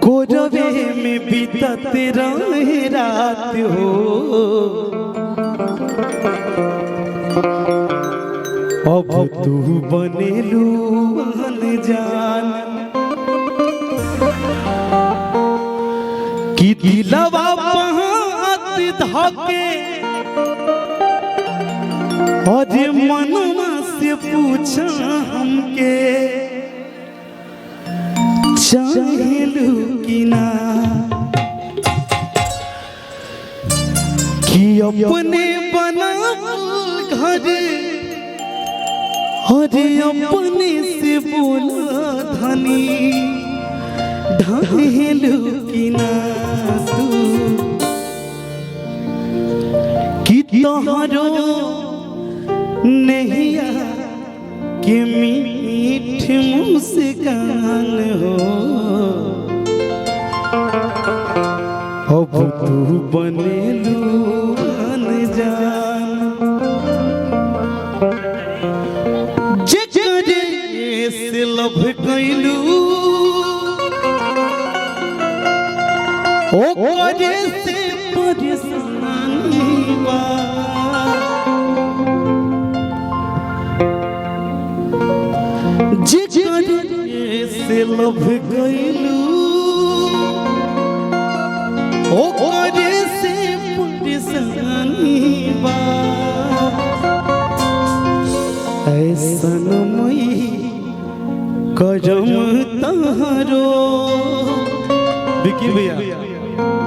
कोरवे में बीतत रहे रात हो, अब तू बनेलू अनजान कि दिलवा हाथ धके और मनवा से पूछा हमके चाहेलू कि ना, कि अपने बनावल घर और अपने से बोला धनी ढहेलू कि ना तू, कि तोहरो नैया के मीठ मुस्कान हो, अब तू बनेलू अनजान जेकरे से लव कैलू ओकरे से परेशानी बा, जेकरे से लव कैलू ओकरे से परेशानी बा, ऐसन मई करम तहारो। विकी भैया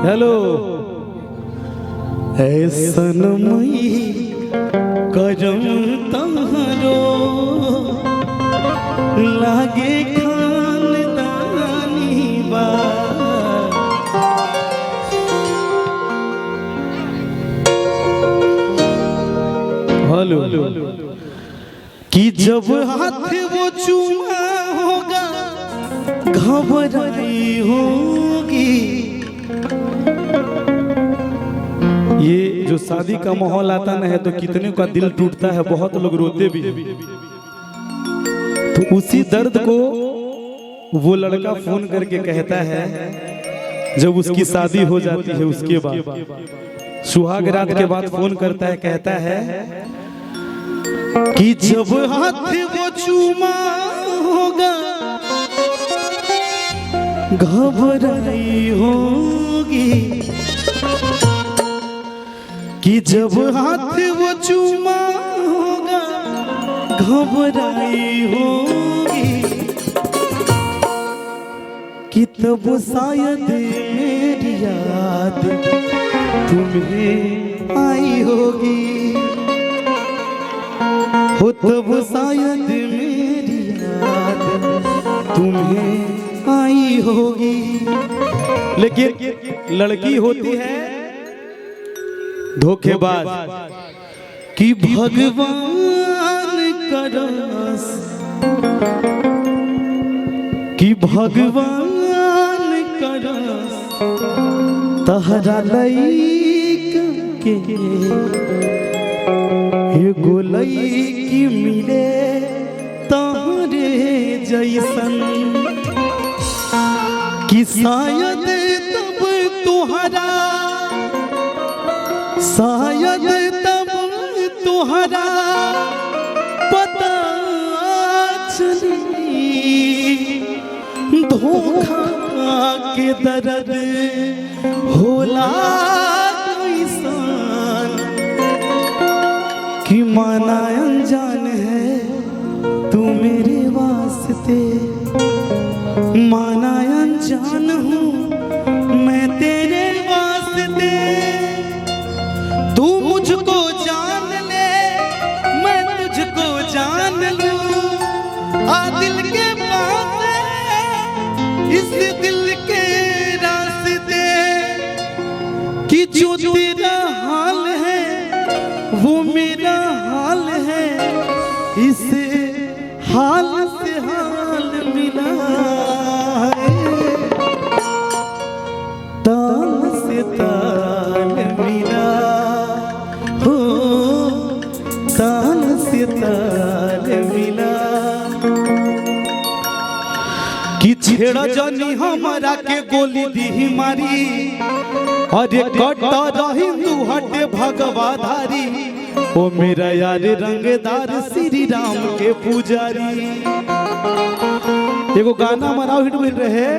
हेलो। ऐसन मई करम तहारो लागे खानदानी बा, हेलो कि जब हाथ वो चूमा होगा घबराई होगी। ये जो शादी का माहौल आता ना है तो कितने का दिल टूटता है, बहुत लोग रोते भी। तो उसी दर्द को वो लड़का फोन करके कहता है जब उसकी शादी हो जाती है, उसके बाद सुहाग रात के बाद फोन करता है, कहता है कि जब हाथ वो चूमा होगा घबराई होगी, कि जब हाथ वो चूमा होगा घबराई होगी, कि तब शायद मेरी याद तुम्हें आई होगी, हो तब शायद मेरी याद तुम्हें आई होगी। लेकिन लड़की होती है धोखेबाज, कि भगवान करस, कि भगवान करस तहरा लइका के एगो लइकी मिले तहरे जैसन, कि शायद तब तुहरा, शायद तब तुहरा पता चली धोखा के दर्द होला कैसन, कि माना अनजान है तू मेरे वास्ते, माना अनजान हूँ मैं तेरे वास्ते, तू मुझको जान ले मैं तुझको जान लूं, आ दिल के पास इस दिल के रास्ते, कि जो तेरा हाल है वो मेरा हाल है, इस हाल से हाल मिला है, ताल से ताल मिला हो, ताल से ताल मिला, कि छेड़ा जानी हमारा के गोली दी मारी अरे कट्टर हिंदू हटे भगवाधारी ओ मेरा यार रंगदार श्री राम के पुजारी। एगो गाना मनाओ हिट मिल रहे